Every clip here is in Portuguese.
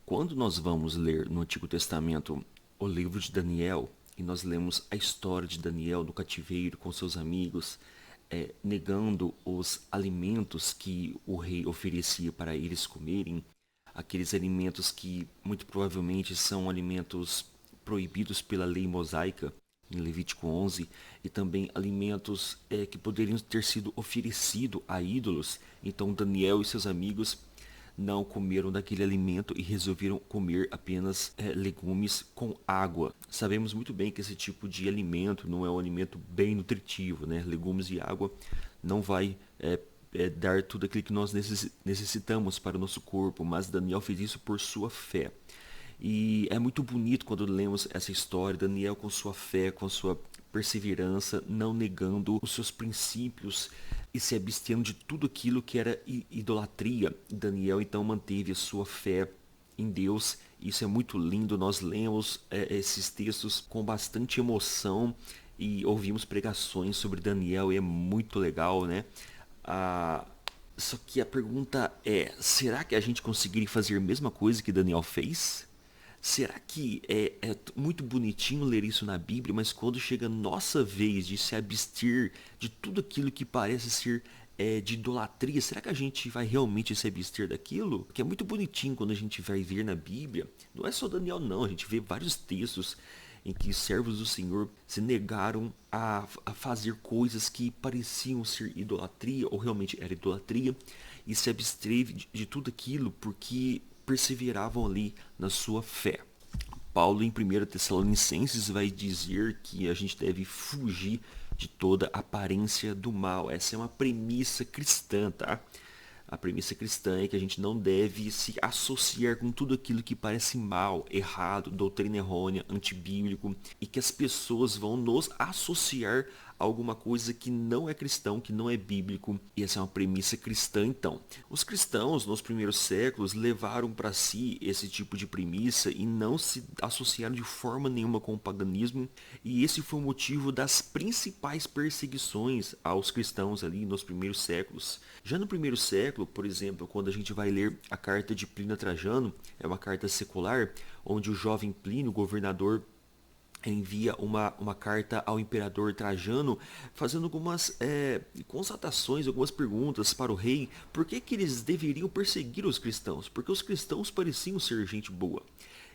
Quando nós vamos ler no Antigo Testamento o livro de Daniel, e nós lemos a história de Daniel no cativeiro com seus amigos, negando os alimentos que o rei oferecia para eles comerem, aqueles alimentos que muito provavelmente são alimentos proibidos pela lei mosaica, em Levítico 11, e também alimentos que poderiam ter sido oferecidos a ídolos. Então Daniel e seus amigos não comeram daquele alimento e resolveram comer apenas legumes com água. Sabemos muito bem que esse tipo de alimento não é um alimento bem nutritivo, né? Legumes e água não vai dar tudo aquilo que nós necessitamos para o nosso corpo, mas Daniel fez isso por sua fé. E é muito bonito quando lemos essa história, Daniel com sua fé, com sua perseverança, não negando os seus princípios e se abstendo de tudo aquilo que era idolatria. Daniel então manteve a sua fé em Deus. Isso é muito lindo. Nós lemos esses textos com bastante emoção e ouvimos pregações sobre Daniel e é muito legal, né? Ah, só que a pergunta é: será que a gente conseguiria fazer a mesma coisa que Daniel fez? Será que é muito bonitinho ler isso na Bíblia, mas quando chega a nossa vez de se abster de tudo aquilo que parece ser de idolatria, será que a gente vai realmente se abster daquilo? Porque é muito bonitinho quando a gente vai ver na Bíblia. Não é só Daniel, não. A gente vê vários textos em que servos do Senhor se negaram a fazer coisas que pareciam ser idolatria, ou realmente era idolatria, e se absteve de tudo aquilo porque perseveravam ali na sua fé. Paulo, em 1 Tessalonicenses, vai dizer que a gente deve fugir de toda aparência do mal. Essa é uma premissa cristã, tá? A premissa cristã é que a gente não deve se associar com tudo aquilo que parece mal, errado, doutrina errônea, antibíblico, e que as pessoas vão nos associar a alguma coisa que não é cristão, que não é bíblico. E essa é uma premissa cristã, então. Os cristãos, nos primeiros séculos, levaram para si esse tipo de premissa e não se associaram de forma nenhuma com o paganismo. E esse foi o motivo das principais perseguições aos cristãos ali nos primeiros séculos. Já no primeiro século, por exemplo, quando a gente vai ler a carta de Plínio a Trajano, é uma carta secular, onde o jovem Plínio, governador, envia uma carta ao imperador Trajano fazendo algumas constatações, algumas perguntas para o rei. Por que eles deveriam perseguir os cristãos? Porque os cristãos pareciam ser gente boa.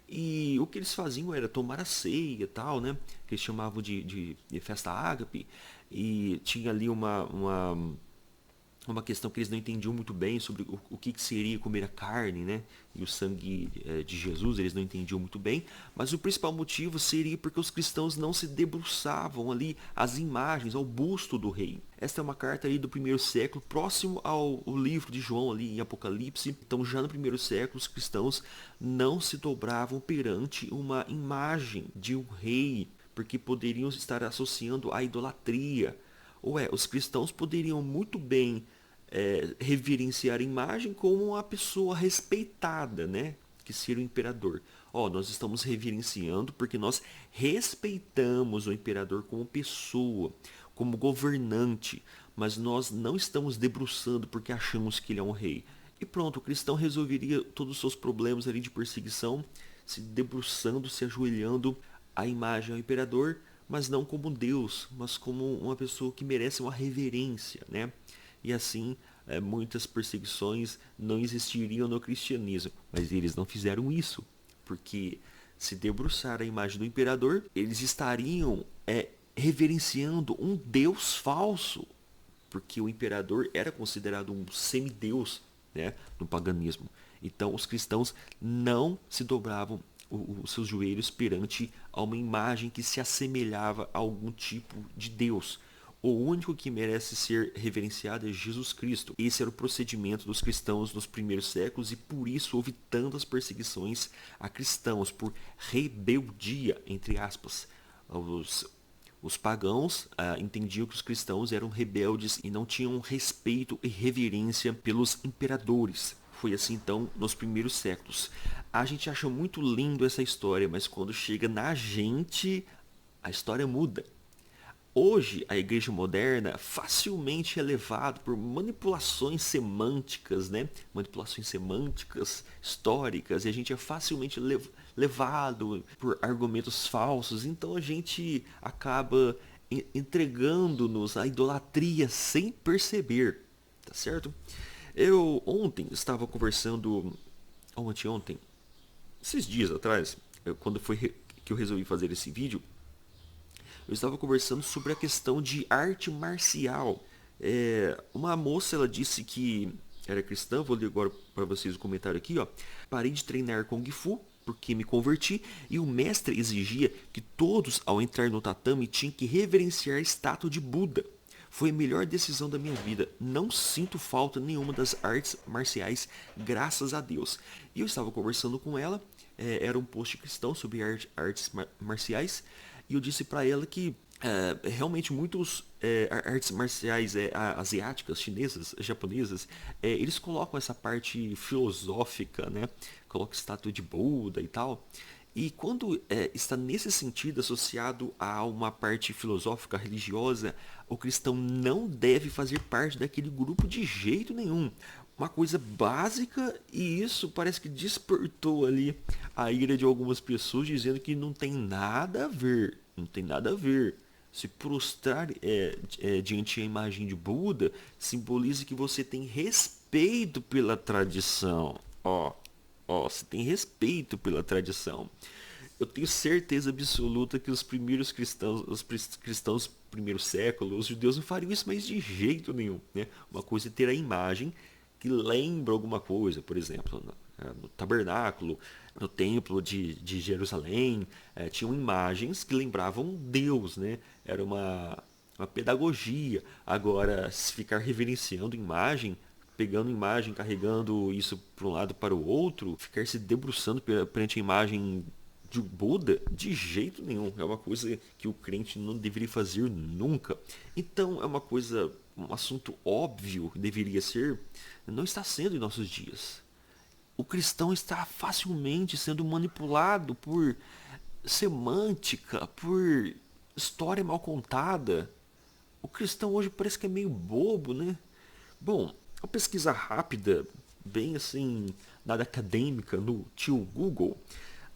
E o que eles faziam era tomar a ceia e tal, né? Que eles chamavam de festa ágape. E tinha ali uma questão que eles não entendiam muito bem sobre o que seria comer a carne, né? E o sangue de Jesus, eles não entendiam muito bem. Mas o principal motivo seria porque os cristãos não se debruçavam ali às imagens, ao busto do rei. Esta é uma carta ali do primeiro século, próximo ao livro de João ali em Apocalipse. Então já no primeiro século os cristãos não se dobravam perante uma imagem de um rei, porque poderiam estar associando a idolatria. Os cristãos poderiam muito bem reverenciar a imagem como uma pessoa respeitada, né? Que seria o imperador. Nós estamos reverenciando porque nós respeitamos o imperador como pessoa, como governante, mas nós não estamos debruçando porque achamos que ele é um rei. E pronto, o cristão resolveria todos os seus problemas ali de perseguição, se debruçando, se ajoelhando à imagem ao imperador, mas não como Deus, mas como uma pessoa que merece uma reverência, né? E assim, muitas perseguições não existiriam no cristianismo, mas eles não fizeram isso, porque se debruçar a imagem do imperador, eles estariam reverenciando um Deus falso, porque o imperador era considerado um semideus, né, no paganismo. Então os cristãos não se dobravam os seus joelhos perante a uma imagem que se assemelhava a algum tipo de Deus. O único que merece ser reverenciado é Jesus Cristo. Esse era o procedimento dos cristãos nos primeiros séculos e por isso houve tantas perseguições a cristãos por rebeldia, entre aspas. Os pagãos entendiam que os cristãos eram rebeldes e não tinham respeito e reverência pelos imperadores. Foi assim então nos primeiros séculos. A gente acha muito lindo essa história, mas quando chega na gente, a história muda. Hoje, a igreja moderna facilmente é levado por manipulações semânticas, né? Manipulações semânticas históricas, e a gente é facilmente levado por argumentos falsos, então a gente acaba entregando-nos à idolatria sem perceber, tá certo? Eu ontem estava conversando, ou anteontem, esses dias atrás, quando foi que eu resolvi fazer esse vídeo, eu estava conversando sobre a questão de arte marcial. Uma moça, ela disse que era cristã, vou ler agora para vocês o comentário aqui, ó. Parei de treinar Kung Fu porque me converti e o mestre exigia que todos ao entrar no tatame tinham que reverenciar a estátua de Buda. Foi a melhor decisão da minha vida. Não sinto falta nenhuma das artes marciais, graças a Deus. E eu estava conversando com ela, era um post cristão sobre artes marciais, e eu disse para ela que realmente muitos artes marciais asiáticas, chinesas, japonesas, eles colocam essa parte filosófica, né? Colocam estátua de Buda e tal. E quando está nesse sentido associado a uma parte filosófica, religiosa, o cristão não deve fazer parte daquele grupo de jeito nenhum. Uma coisa básica, e isso parece que despertou ali a ira de algumas pessoas, dizendo que não tem nada a ver, não tem nada a ver. Se prostrar diante a imagem de Buda simboliza que você tem respeito pela tradição. Ó, você tem respeito pela tradição. Eu tenho certeza absoluta que os primeiros cristãos, cristãos do primeiro século, os judeus não fariam isso mais de jeito nenhum, né? Uma coisa é ter a imagem que lembra alguma coisa, por exemplo, no tabernáculo, no templo de Jerusalém, tinham imagens que lembravam Deus, né? Era uma pedagogia. Agora, se ficar reverenciando imagem, pegando imagem, carregando isso para um lado para o outro, ficar se debruçando perante a imagem de Buda, de jeito nenhum. É uma coisa que o crente não deveria fazer nunca. Então é uma coisa, um assunto óbvio que deveria ser, não está sendo em nossos dias. O cristão está facilmente sendo manipulado por semântica, por história mal contada. O cristão hoje parece que é meio bobo, né? Bom, uma pesquisa rápida, bem assim, nada acadêmica, no tio Google,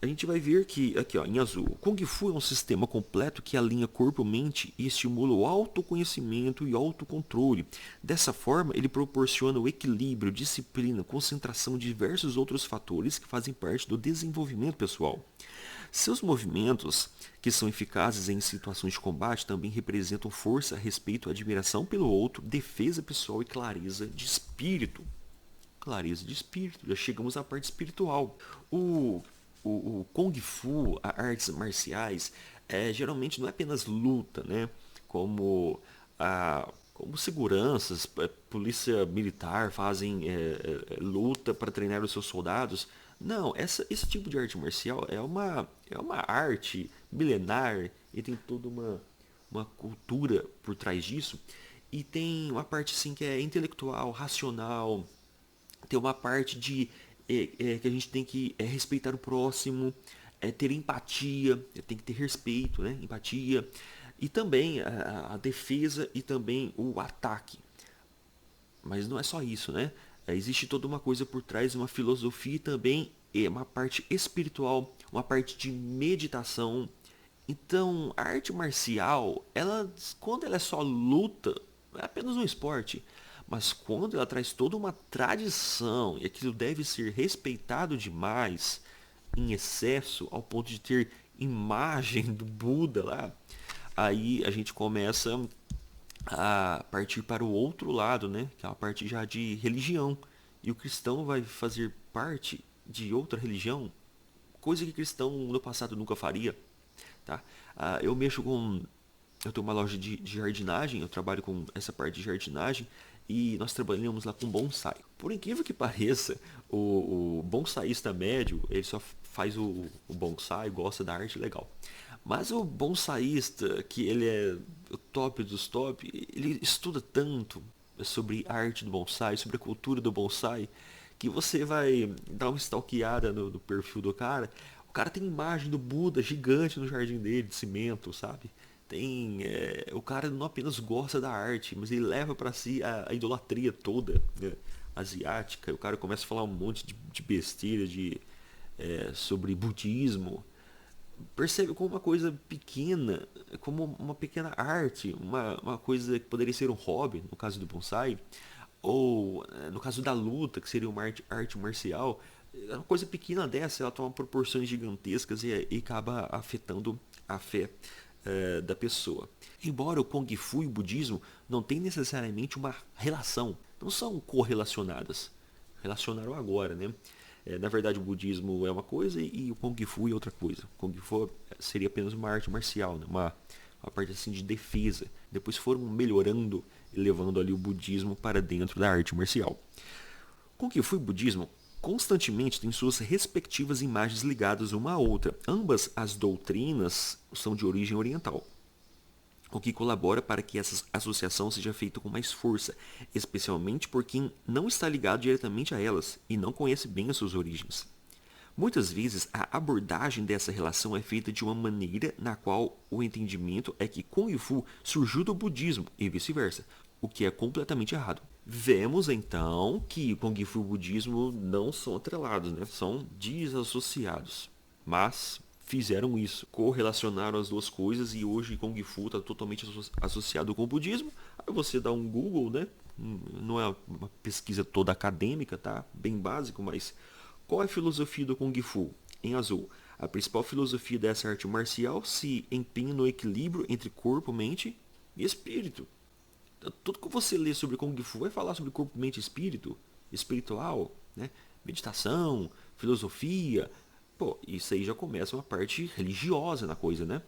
a gente vai ver que, aqui ó, em azul, o Kung Fu é um sistema completo que alinha corpo, mente e estimula o autoconhecimento e autocontrole. Dessa forma, ele proporciona o equilíbrio, disciplina, concentração e diversos outros fatores que fazem parte do desenvolvimento pessoal. Seus movimentos, que são eficazes em situações de combate, também representam força, respeito, admiração pelo outro, defesa pessoal e clareza de espírito. Clareza de espírito, já chegamos à parte espiritual. O Kung Fu, as artes marciais, geralmente não é apenas luta, né? Como, como seguranças, polícia militar fazem luta para treinar os seus soldados. Não, esse tipo de arte marcial é uma arte milenar e tem toda uma cultura por trás disso. E tem uma parte sim que é intelectual, racional, tem uma parte de que a gente tem que respeitar o próximo, ter empatia, tem que ter respeito, né? Empatia. E também a defesa e também o ataque. Mas não é só isso, né? Existe toda uma coisa por trás, uma filosofia e também uma parte espiritual, uma parte de meditação. Então, a arte marcial, ela, quando ela é só luta, é apenas um esporte. Mas quando ela traz toda uma tradição e aquilo deve ser respeitado demais, em excesso, ao ponto de ter imagem do Buda lá, aí a gente começa a partir para o outro lado, né? Que é a parte já de religião. E o cristão vai fazer parte de outra religião, coisa que cristão no passado nunca faria, tá? Eu mexo com, eu tenho uma loja de jardinagem, eu trabalho com essa parte de jardinagem e nós trabalhamos lá com bonsai. Por incrível que pareça, o bonsaísta médio, ele só faz o bonsai, gosta da arte, legal. Mas o bonsaísta, que ele é o top dos top, ele estuda tanto sobre a arte do bonsai, sobre a cultura do bonsai, que você vai dar uma stalkeada no perfil do cara. O cara tem imagem do Buda gigante no jardim dele, de cimento, sabe? O cara não apenas gosta da arte, mas ele leva para si a idolatria toda, né, asiática. O cara começa a falar um monte de besteira sobre budismo. Percebe como uma coisa pequena, como uma pequena arte, uma coisa que poderia ser um hobby, no caso do bonsai, ou no caso da luta, que seria uma arte marcial, uma coisa pequena dessa, ela toma proporções gigantescas e acaba afetando a fé da pessoa. Embora o Kung Fu e o budismo não tenham necessariamente uma relação, não são correlacionadas. Relacionaram agora, né? Na verdade, o budismo é uma coisa e o Kung Fu é outra coisa. O Kung Fu seria apenas uma arte marcial, né? Uma parte assim de defesa. Depois foram melhorando e levando ali o budismo para dentro da arte marcial. Kung Fu e budismo constantemente têm suas respectivas imagens ligadas uma à outra. Ambas as doutrinas são de origem oriental, o que colabora para que essa associação seja feita com mais força, especialmente por quem não está ligado diretamente a elas e não conhece bem as suas origens. Muitas vezes a abordagem dessa relação é feita de uma maneira na qual o entendimento é que Kung Fu surgiu do budismo e vice-versa, o que é completamente errado. Vemos então que Kung Fu e o budismo não são atrelados, né? São desassociados. Mas fizeram isso, correlacionaram as duas coisas e hoje Kung Fu está totalmente associado com o budismo. Aí você dá um Google, né? Não é uma pesquisa toda acadêmica, tá? Bem básico, mas qual é a filosofia do Kung Fu? Em azul, a principal filosofia dessa arte marcial se empenha no equilíbrio entre corpo, mente e espírito. Tudo que você lê sobre Kung Fu vai falar sobre corpo, mente e espírito, espiritual, né? Meditação, filosofia. Pô, isso aí já começa uma parte religiosa na coisa, né?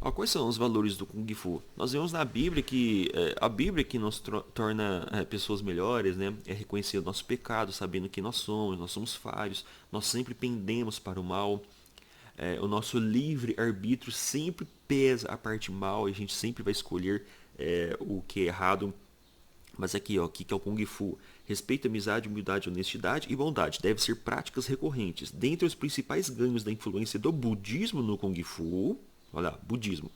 Ó, quais são os valores do Kung Fu? Nós vemos na Bíblia que a Bíblia que nos torna pessoas melhores, né? É reconhecer o nosso pecado, sabendo que nós somos falhos, nós sempre pendemos para o mal. O nosso livre arbítrio sempre pesa a parte mal e a gente sempre vai escolher o que é errado. Mas aqui, ó, o que é o Kung Fu? Respeito, amizade, humildade, honestidade e bondade devem ser práticas recorrentes. Dentre os principais ganhos da influência do budismo no Kung Fu, olha lá, budismo,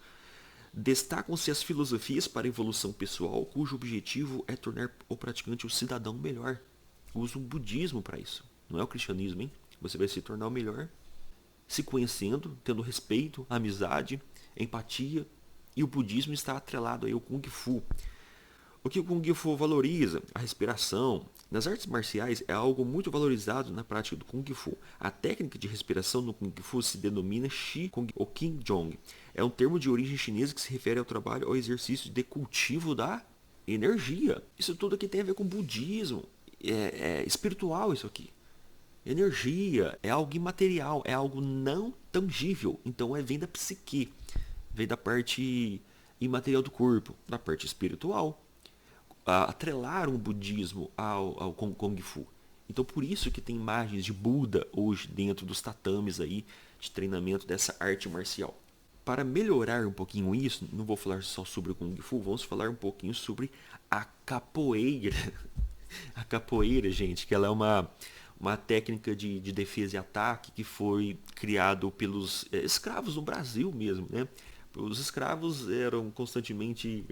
destacam-se as filosofias para a evolução pessoal, cujo objetivo é tornar o praticante um cidadão melhor. Usa o budismo para isso, não é o cristianismo, hein? Você vai se tornar o melhor se conhecendo, tendo respeito, amizade, empatia, e o budismo está atrelado aí ao Kung Fu. O que o Kung Fu valoriza? A respiração. Nas artes marciais é algo muito valorizado na prática do Kung Fu. A técnica de respiração no Kung Fu se denomina Qi Kung ou Qing Jong. É um termo de origem chinesa que se refere ao trabalho ao exercício de cultivo da energia. Isso tudo aqui tem a ver com budismo. É espiritual isso aqui. Energia é algo imaterial, é algo não tangível. Então vem da psique, vem da parte imaterial do corpo, da parte espiritual. Atrelaram o budismo ao Kung Fu. Então por isso que tem imagens de Buda hoje dentro dos tatames aí de treinamento dessa arte marcial. Para melhorar um pouquinho isso, não vou falar só sobre o Kung Fu, vamos falar um pouquinho sobre a capoeira. A capoeira, gente, que ela é uma técnica de defesa e ataque que foi criado pelos escravos no Brasil mesmo, né? Os escravos eram constantemente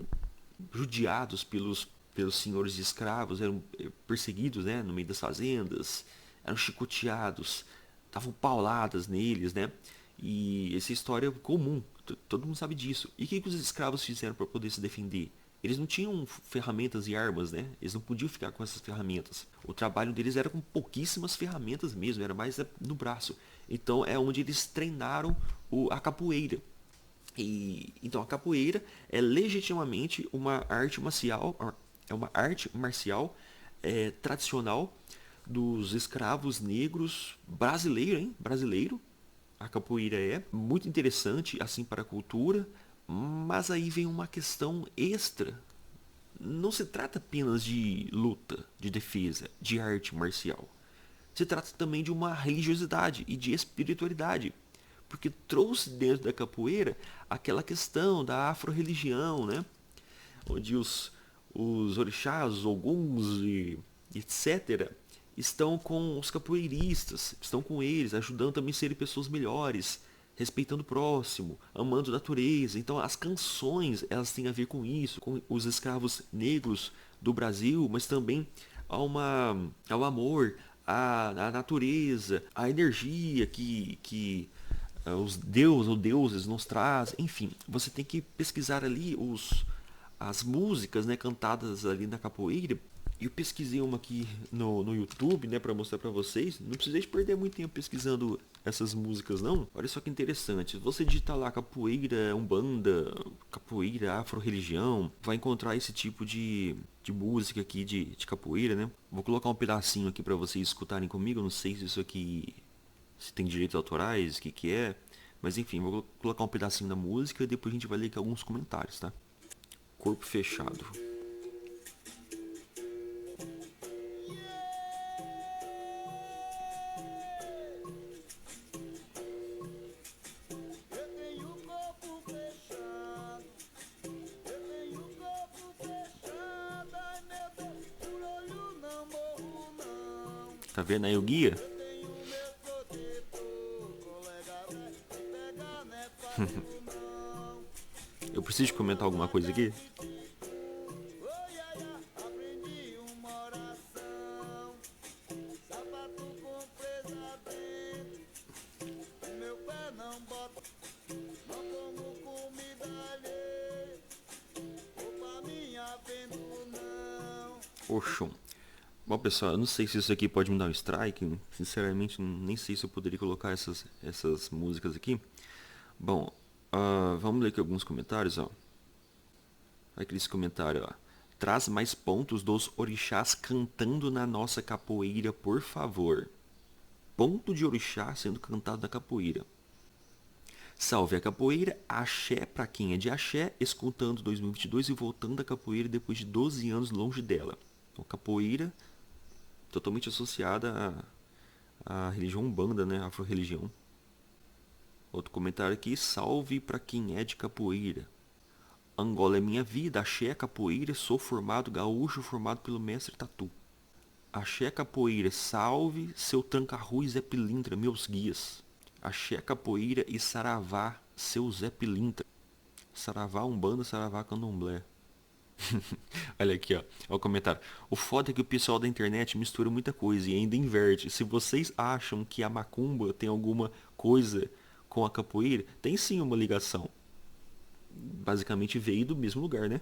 judiados pelos senhores de escravos, eram perseguidos, né, no meio das fazendas, eram chicoteados, davam pauladas neles, né? E essa história é comum, todo mundo sabe disso. E o que os escravos fizeram para poder se defender? Eles não tinham ferramentas e armas, né? Eles não podiam ficar com essas ferramentas. O trabalho deles era com pouquíssimas ferramentas mesmo, era mais no braço. Então é onde eles treinaram a capoeira. Então a capoeira é legitimamente uma arte marcial, tradicional dos escravos negros brasileiro, hein? Brasileiro. A capoeira é muito interessante assim para a cultura, mas aí vem uma questão extra. Não se trata apenas de luta, de defesa, de arte marcial. Se trata também de uma religiosidade e de espiritualidade, porque trouxe dentro da capoeira aquela questão da afro-religião, né? Onde os orixás, os oguns e etc. estão com os capoeiristas, estão com eles, ajudando também a serem pessoas melhores, respeitando o próximo, amando a natureza. Então as canções, elas têm a ver com isso, com os escravos negros do Brasil, mas também ao amor, à natureza, à energia que os deuses ou deuses nos traz. Enfim, você tem que pesquisar ali as músicas, né, cantadas ali na capoeira. Eu pesquisei uma aqui no YouTube, né, para mostrar para vocês. Não precisei de perder muito tempo pesquisando essas músicas, não. Olha só que interessante. Você digitar lá capoeira, umbanda, capoeira, afro-religião, vai encontrar esse tipo de música aqui de capoeira, né? Vou colocar um pedacinho aqui para vocês escutarem comigo. Não sei se isso aqui se tem direitos autorais, o que é. Mas enfim, vou colocar um pedacinho da música e depois a gente vai ler aqui alguns comentários, tá? Corpo fechado. Tá vendo aí o guia? Eu preciso comentar alguma coisa aqui? Oxum. Bom, pessoal, eu não sei se isso aqui pode me dar um strike. Sinceramente, nem sei se eu poderia colocar essas músicas aqui. Bom, vamos ler aqui alguns comentários, ó. Aqui esse comentário, ó. Traz mais pontos dos orixás cantando na nossa capoeira, por favor. Ponto de orixá sendo cantado na capoeira. Salve a capoeira, axé pra quem é de axé, escutando 2022 e voltando à capoeira depois de 12 anos longe dela. Então, capoeira totalmente associada à religião Umbanda, né, afro-religião. Outro comentário aqui, salve pra quem é de capoeira. Angola é minha vida, axé é capoeira, sou formado gaúcho formado pelo mestre Tatu. Axé capoeira, salve seu tranca-rua e Zé Pilintra, meus guias. Axé capoeira e saravá, seu Zé Pilintra. Saravá umbanda, saravá candomblé. Olha aqui, ó. Olha o comentário. O foda é que o pessoal da internet mistura muita coisa e ainda inverte. Se vocês acham que a macumba tem alguma coisa com a capoeira, tem sim uma ligação. Basicamente veio do mesmo lugar, né?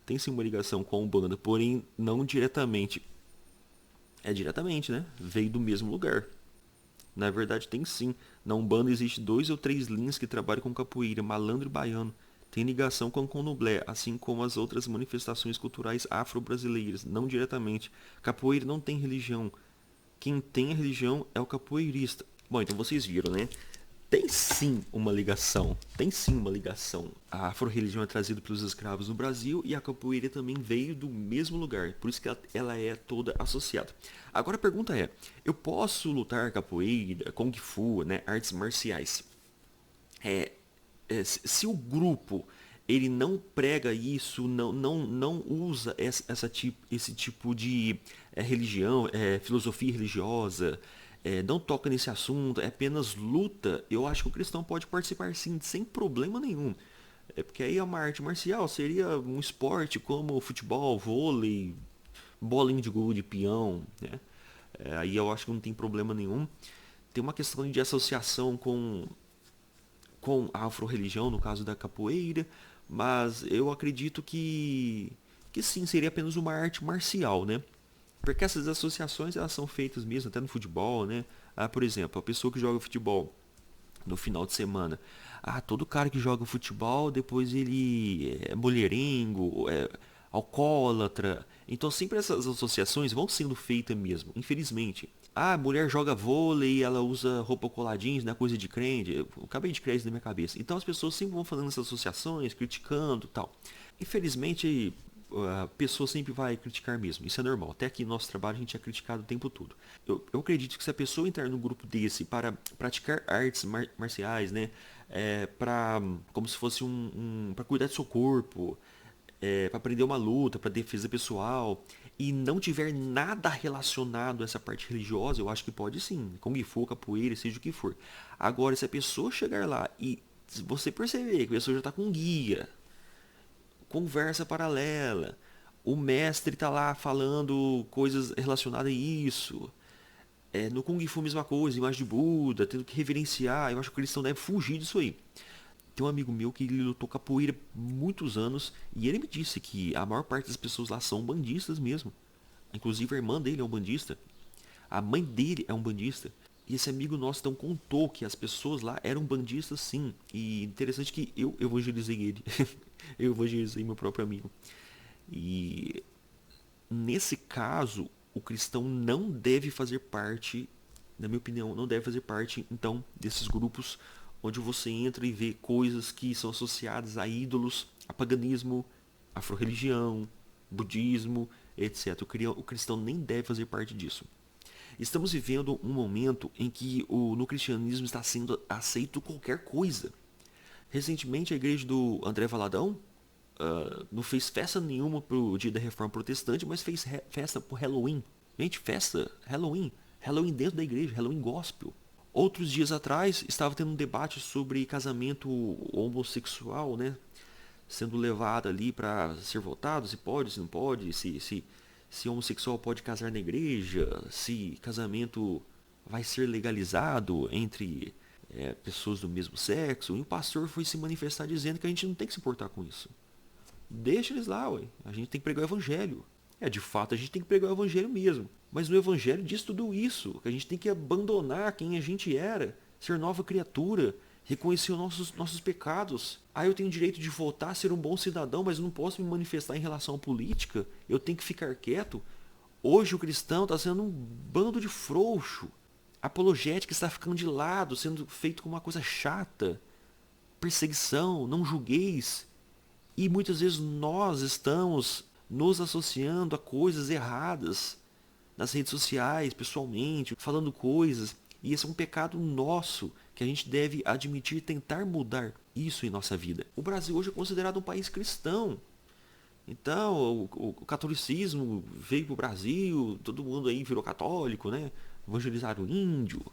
Tem sim uma ligação com a Umbanda, porém não diretamente. É diretamente, né? Veio do mesmo lugar. Na verdade tem sim. Na Umbanda existe 2 ou 3 linhas que trabalham com capoeira, malandro e baiano. Tem ligação com o candomblé, assim como as outras manifestações culturais afro-brasileiras, não diretamente. Capoeira não tem religião. Quem tem a religião é o capoeirista. Bom, então vocês viram, né? Tem sim uma ligação. Tem sim uma ligação. A afro-religião é trazida pelos escravos no Brasil e a capoeira também veio do mesmo lugar. Por isso que ela é toda associada. Agora a pergunta é: eu posso lutar capoeira, kung fu, né, artes marciais? Se o grupo ele não prega isso, não usa esse tipo de religião, filosofia religiosa, não toca nesse assunto, é apenas luta, eu acho que o cristão pode participar sim, sem problema nenhum. É porque aí é uma arte marcial, seria um esporte como futebol, vôlei, bolinha de gude, peão, né? Aí eu acho que não tem problema nenhum. Tem uma questão de associação com a afro-religião, no caso da capoeira, mas eu acredito que sim, seria apenas uma arte marcial, né? Porque essas associações elas são feitas mesmo até no futebol, né? Por exemplo, a pessoa que joga futebol no final de semana. Todo cara que joga futebol, depois ele é mulherengo, é alcoólatra. Então sempre essas associações vão sendo feitas mesmo, infelizmente. A mulher joga vôlei, ela usa roupa coladinha, né, coisa de crente. Eu acabei de criar isso na minha cabeça. Então as pessoas sempre vão fazendo essas associações, criticando e tal. Infelizmente, a pessoa sempre vai criticar mesmo. Isso é normal. Até aqui no nosso trabalho a gente é criticado o tempo todo. Eu acredito que se a pessoa entrar num grupo desse para praticar artes marciais, né? Como se fosse para cuidar do seu corpo, para aprender uma luta, para defesa pessoal, e não tiver nada relacionado a essa parte religiosa, eu acho que pode sim, Kung Fu, capoeira, seja o que for. Agora, se a pessoa chegar lá e você perceber que a pessoa já está com guia, conversa paralela, o mestre está lá falando coisas relacionadas a isso, no Kung Fu mesma coisa, imagem de Buda, tendo que reverenciar, eu acho que o cristão deve fugir disso aí. Tem um amigo meu que ele lutou capoeira muitos anos e ele me disse que a maior parte das pessoas lá são bandistas mesmo. Inclusive a irmã dele é um bandista, a mãe dele é um bandista. E esse amigo nosso então contou que as pessoas lá eram bandistas sim. E interessante que eu evangelizei ele. Eu evangelizei meu próprio amigo. E nesse caso, o cristão não deve fazer parte, na minha opinião, não deve fazer parte então desses grupos onde você entra e vê coisas que são associadas a ídolos, a paganismo, afro-religião, budismo, etc. O cristão nem deve fazer parte disso. Estamos vivendo um momento em que no cristianismo está sendo aceito qualquer coisa. Recentemente a igreja do André Valadão não fez festa nenhuma pro dia da Reforma Protestante, mas fez festa pro Halloween. Gente, festa, Halloween. Halloween dentro da igreja, Halloween gospel. Outros dias atrás estava tendo um debate sobre casamento homossexual, né? Sendo levado ali para ser votado, se pode, se não pode, se homossexual pode casar na igreja, se casamento vai ser legalizado entre pessoas do mesmo sexo. E o pastor foi se manifestar dizendo que a gente não tem que se importar com isso. Deixa eles lá, ué. A gente tem que pregar o evangelho. De fato, a gente tem que pregar o evangelho mesmo. Mas no evangelho diz tudo isso. Que a gente tem que abandonar quem a gente era. Ser nova criatura. Reconhecer os nossos pecados. Eu tenho direito de votar, ser um bom cidadão, mas eu não posso me manifestar em relação à política. Eu tenho que ficar quieto. Hoje o cristão está sendo um bando de frouxo. A apologética está ficando de lado, sendo feito como uma coisa chata. Perseguição, não julgueis. E muitas vezes nós estamos nos associando a coisas erradas nas redes sociais, pessoalmente, falando coisas. E esse é um pecado nosso que a gente deve admitir e tentar mudar isso em nossa vida. O Brasil hoje é considerado um país cristão. Então, o catolicismo veio para o Brasil, todo mundo aí virou católico, né? Evangelizaram o índio,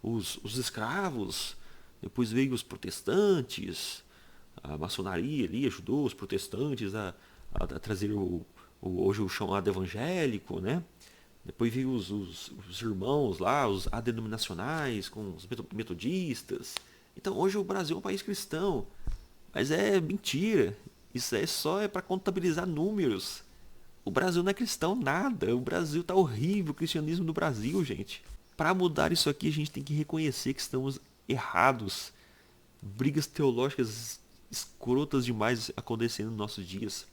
os escravos, depois veio os protestantes, a maçonaria ali ajudou os protestantes a trazer hoje o chamado evangélico, né? Depois veio os irmãos lá, os adenominacionais, com os metodistas. Então hoje o Brasil é um país cristão. Mas é mentira. Isso só para contabilizar números. O Brasil não é cristão nada. O Brasil tá horrível, o cristianismo do Brasil, gente. Para mudar isso aqui, a gente tem que reconhecer que estamos errados. Brigas teológicas escrotas demais acontecendo nos nossos dias.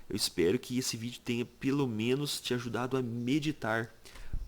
Eu espero que esse vídeo tenha pelo menos te ajudado a meditar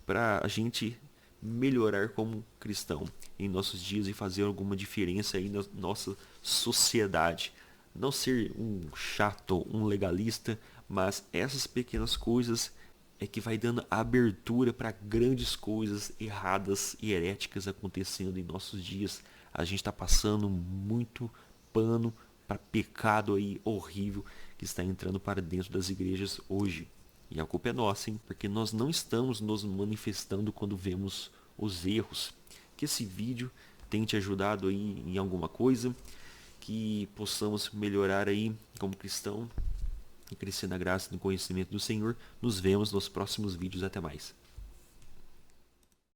para a gente melhorar como cristão em nossos dias e fazer alguma diferença aí na nossa sociedade. Não ser um chato, um legalista, mas essas pequenas coisas é que vai dando abertura para grandes coisas erradas e heréticas acontecendo em nossos dias. A gente está passando muito pano para pecado aí horrível que está entrando para dentro das igrejas hoje. E a culpa é nossa, hein? Porque nós não estamos nos manifestando quando vemos os erros. Que esse vídeo tenha te ajudado aí em alguma coisa, que possamos melhorar aí como cristão e crescer na graça e no conhecimento do Senhor. Nos vemos nos próximos vídeos. Até mais.